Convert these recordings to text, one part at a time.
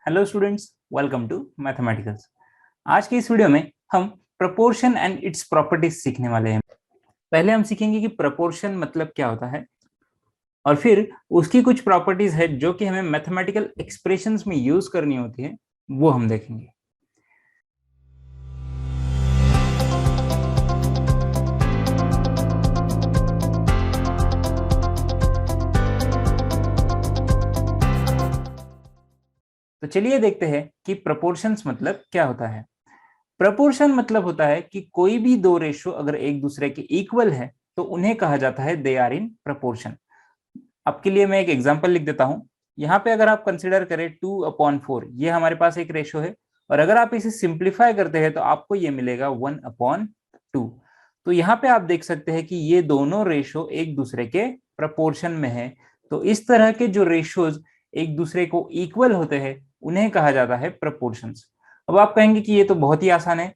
Hello students, welcome to mathematicals. आज की इस वीडियो में हम प्रपोर्शन एंड इट्स प्रॉपर्टीज सीखने वाले हैं। पहले हम सीखेंगे कि प्रपोर्शन मतलब क्या होता है और फिर उसकी कुछ प्रॉपर्टीज है जो कि हमें मैथमेटिकल एक्सप्रेशंस में यूज करनी होती है, वो हम देखेंगे। तो चलिए देखते हैं कि प्रपोर्शंस मतलब क्या होता है। प्रपोर्शन मतलब होता है कि कोई भी दो रेशो अगर एक दूसरे के इक्वल है तो उन्हें कहा जाता है दे आर इन प्रपोर्शन। आपके लिए मैं एक एग्जांपल लिख देता हूं। यहाँ पे अगर आप कंसिडर करें 2/4, ये हमारे पास एक रेशो है और अगर आप इसे सिंप्लीफाई करते हैं तो आपको ये मिलेगा 1/2। तो यहाँ पे आप देख सकते हैं कि ये दोनों रेशो एक दूसरे के प्रपोर्शन में है। तो इस तरह के जो रेशोज एक दूसरे को इक्वल होते हैं उन्हें कहा जाता है प्रपोर्शंस। अब आप कहेंगे कि ये तो बहुत ही आसान है,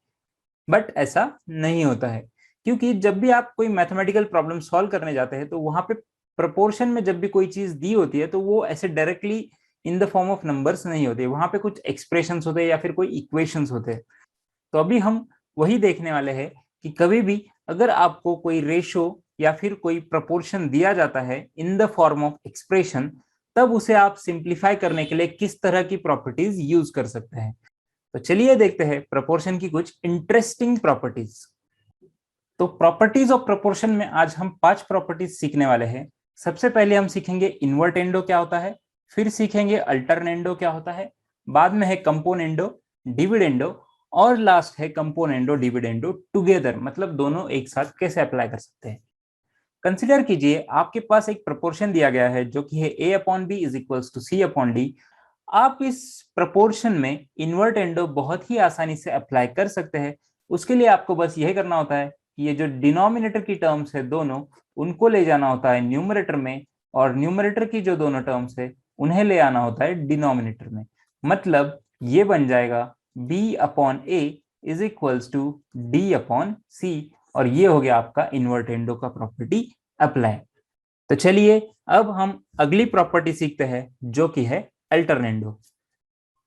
बट ऐसा नहीं होता है, क्योंकि जब भी आप कोई मैथमेटिकल प्रॉब्लम सॉल्व करने जाते हैं तो वहां पे प्रपोर्शन में जब भी कोई चीज दी होती है तो वो ऐसे directly in the form of numbers नहीं होते, वहां पे कुछ एक्सप्रेशंस होते हैं या फिर कोई इक्वेशंस होते हैं। तो अभी हम वही देखने वाले हैं कि कभी भी अगर आपको कोई रेशो या फिर कोई प्रपोर्शन दिया जाता है in the form of expression, तब उसे आप सिंप्लीफाई करने के लिए किस तरह की प्रॉपर्टीज यूज कर सकते हैं। तो चलिए देखते हैं प्रपोर्शन की कुछ इंटरेस्टिंग प्रॉपर्टीज। तो प्रॉपर्टीज ऑफ प्रोपोर्शन में आज हम 5 प्रॉपर्टीज सीखने वाले हैं। सबसे पहले हम सीखेंगे इन्वर्टेंडो क्या होता है, फिर सीखेंगे अल्टरनेंडो क्या होता है, बाद में है कंपोनेंडो, डिविडेंडो और लास्ट है कंपोनेंडो डिविडेंडो टुगेदर, मतलब दोनों एक साथ कैसे अप्लाई कर सकते हैं। कंसिडर कीजिए आपके पास एक प्रोपोर्शन दिया गया है जो कि है a/b = c/d। आप इस प्रपोर्शन में इन्वर्टेंडो बहुत ही आसानी से अप्लाई कर सकते हैं। उसके लिए आपको बस यह करना होता है कि ये जो डिनोमिनेटर की टर्म्स है दोनों, उनको ले जाना होता है न्यूमरेटर में, और न्यूमरेटर की जो दोनों टर्म्स है उन्हें ले आना होता है डिनोमिनेटर में। मतलब ये बन जाएगा b/a = d/c, और ये हो गया आपका इन्वर्टेंडो का प्रॉपर्टी अप्लाई। तो चलिए अब हम अगली प्रॉपर्टी सीखते हैं जो कि है अल्टरनेंडो।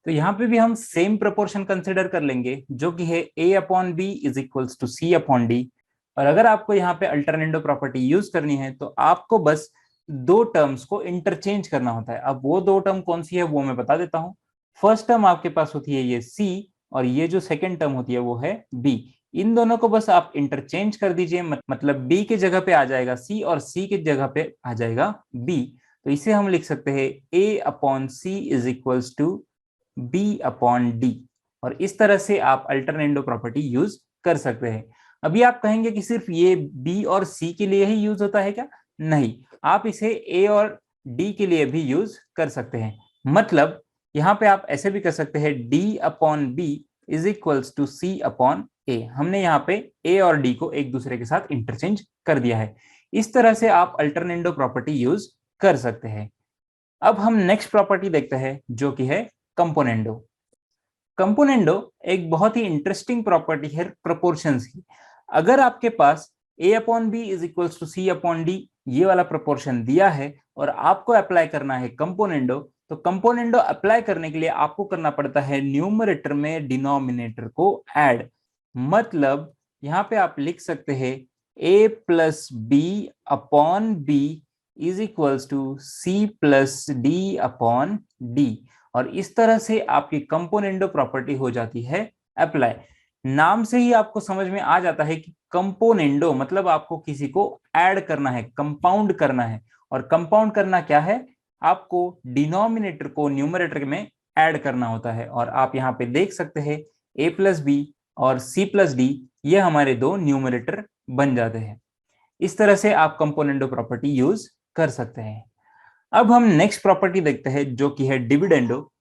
तो यहाँ पे भी हम सेम प्रोपोर्शन कंसिडर कर लेंगे जो कि है a/b = c/d। और अगर आपको यहाँ पे अल्टरनेंडो प्रॉपर्टी यूज करनी है तो आपको बस दो टर्म्स को इंटरचेंज करना होता है। अब वो दो टर्म कौन सी है वो मैं बता देता हूँ। फर्स्ट टर्म आपके पास होती है ये c, और ये जो सेकेंड टर्म होती है वो है b। इन दोनों को बस आप इंटरचेंज कर दीजिए, मतलब b के जगह पे आ जाएगा c और c के जगह पे आ जाएगा b। तो इसे हम लिख सकते हैं a/c = b/d, और इस तरह से आप अल्टरनेंडो प्रॉपर्टी यूज कर सकते हैं। अभी आप कहेंगे कि सिर्फ ये b और c के लिए ही यूज होता है क्या? नहीं, आप इसे a और d के लिए भी यूज कर सकते हैं। मतलब यहाँ पे आप ऐसे भी कर सकते हैं d/b = c/a। हमने यहाँ पे a और d को एक दूसरे के साथ इंटरचेंज कर दिया है। इस तरह से आप अल्टरनेंडो प्रॉपर्टी यूज कर सकते हैं। अब हम नेक्स्ट प्रॉपर्टी देखते हैं जो कि है कंपोनेंडो। कंपोनेंडो एक बहुत ही इंटरेस्टिंग प्रॉपर्टी है प्रोपोर्शंस की। अगर आपके पास a/b = c/d ये वाला प्रोपोर्शन दिया है और आपको अप्लाई करना है कंपोनेंडो, तो कंपोनेंडो अप्लाई करने के लिए आपको करना पड़ता है न्यूमरेटर में डिनोमिनेटर को ऐड। मतलब यहाँ पे आप लिख सकते हैं a+b/b = c+d/d, और इस तरह से आपकी कंपोनेंडो प्रॉपर्टी हो जाती है अप्लाई। नाम से ही आपको समझ में आ जाता है कि कंपोनेंडो मतलब आपको किसी को ऐड करना है, कंपाउंड करना है। और कंपाउंड करना क्या है? आपको डिनोमिनेटर को न्यूमरेटर में ऐड करना होता है। और आप यहाँ पे देख सकते हैं a+b और c+d ये हमारे दो न्यूमरेटर बन जाते हैं। इस तरह से आप कंपोनेंडो प्रॉपर्टी यूज कर सकते हैं। अब हम नेक्स्ट प्रॉपर्टी देखते हैं जो कि है डिविडेंडो।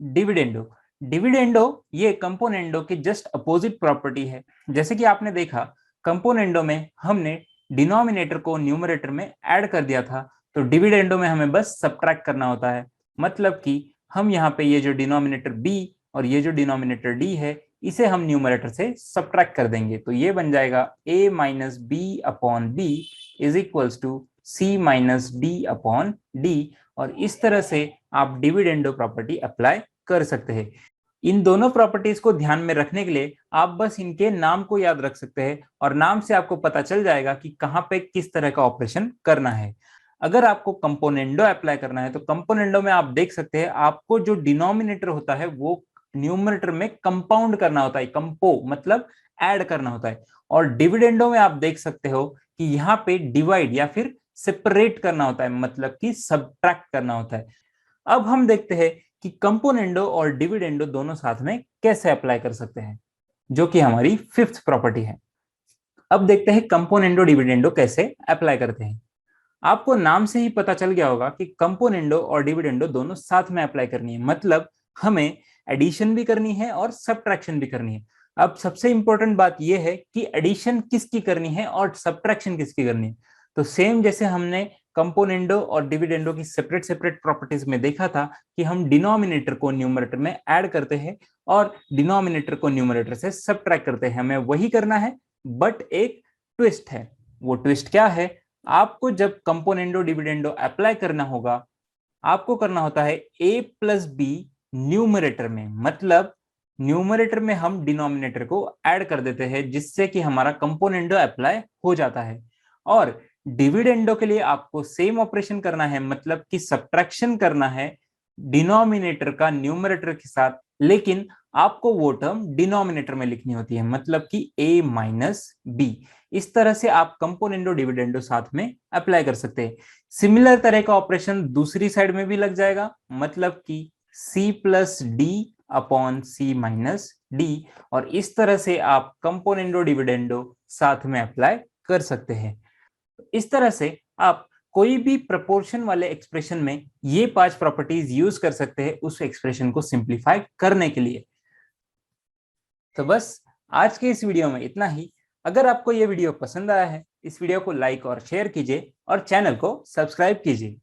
डिविडेंडो डिविडेंडो ये कंपोनेंडो की जस्ट अपोजिट प्रॉपर्टी है। जैसे कि आपने देखा कंपोनेंडो में हमने डिनोमिनेटर को न्यूमरेटर में ऐड कर दिया था, तो डिविडेंडो में हमें बस सब्ट्रैक्ट करना होता है। मतलब कि हम यहाँ पे ये जो डिनोमिनेटर b और ये जो डिनोमिनेटर d है इसे हम न्यूमरेटर से सब्ट्रैक्ट कर देंगे। तो ये बन जाएगा a-b/b = c-d/d, और इस तरह से आप डिविडेंडो प्रॉपर्टी अप्लाई कर सकते हैं। इन दोनों प्रॉपर्टीज को ध्यान में रखने के लिए आप बस इनके नाम को याद रख सकते हैं और नाम से आपको पता चल जाएगा कि कहाँ पे किस तरह का ऑपरेशन करना है। अगर आपको कंपोनेंडो अप्लाई करना है तो कंपोनेंडो में आप देख सकते हैं आपको जो डिनोमिनेटर होता है वो न्यूमरेटर में कंपाउंड करना होता है, कंपो मतलब ऐड करना होता है। और डिविडेंडो में आप देख सकते हो कि यहाँ पे डिवाइड या फिर सेपरेट करना होता है, मतलब कि सब्ट्रैक्ट करना होता है। अब हम देखते हैं कि कंपोनेंडो और डिविडेंडो दोनों साथ में कैसे अप्लाई कर सकते हैं, जो कि हमारी फिफ्थ प्रॉपर्टी है। अब देखते हैं कंपोनेंडो डिविडेंडो कैसे अप्लाई करते हैं। आपको नाम से ही पता चल गया होगा कि कंपोनेंडो और डिविडेंडो दोनों साथ में अप्लाई करनी है, मतलब हमें एडिशन भी करनी है और सब्ट्रैक्शन भी करनी है। अब सबसे इंपॉर्टेंट बात यह है कि एडिशन किसकी करनी है और सब्ट्रैक्शन किसकी करनी है। तो सेम जैसे हमने कंपोनेंडो और डिविडेंडो की सेपरेट सेपरेट प्रॉपर्टीज में देखा था कि हम डिनोमिनेटर को न्यूमरेटर में ऐड करते हैं और डिनोमिनेटर को न्यूमरेटर से सब्ट्रैक्ट करते हैं, हमें वही करना है। बट एक ट्विस्ट है। वो ट्विस्ट क्या है? आपको जब कंपोनेंडो डिविडेंडो अप्लाई करना होगा, आपको करना होता है a प्लस बी न्यूमरेटर में, मतलब न्यूमरेटर में हम डिनोमिनेटर को ऐड कर देते हैं जिससे कि हमारा कंपोनेंडो अप्लाई हो जाता है। और डिविडेंडो के लिए आपको सेम ऑपरेशन करना है, मतलब कि सब्ट्रैक्शन करना है डिनोमिनेटर का न्यूमरेटर के साथ, लेकिन आपको वो टर्म डिनोमिनेटर में लिखनी होती है, मतलब कि a माइनस बी। इस तरह से आप कंपोनेंडो डिविडेंडो साथ में अप्लाई कर सकते हैं। सिमिलर तरह का ऑपरेशन दूसरी साइड में भी लग जाएगा, मतलब कि c प्लस डी अपॉन सी माइनस डी, और इस तरह से आप कंपोनेंडो डिविडेंडो साथ में अप्लाई कर सकते हैं। इस तरह से आप कोई भी प्रपोर्शन वाले एक्सप्रेशन में ये 5 प्रॉपर्टीज यूज कर सकते हैं उस एक्सप्रेशन को सिंप्लीफाई करने के लिए। तो बस आज के इस वीडियो में इतना ही। अगर आपको ये वीडियो पसंद आया है, इस वीडियो को लाइक और शेयर कीजिए और चैनल को सब्सक्राइब कीजिए।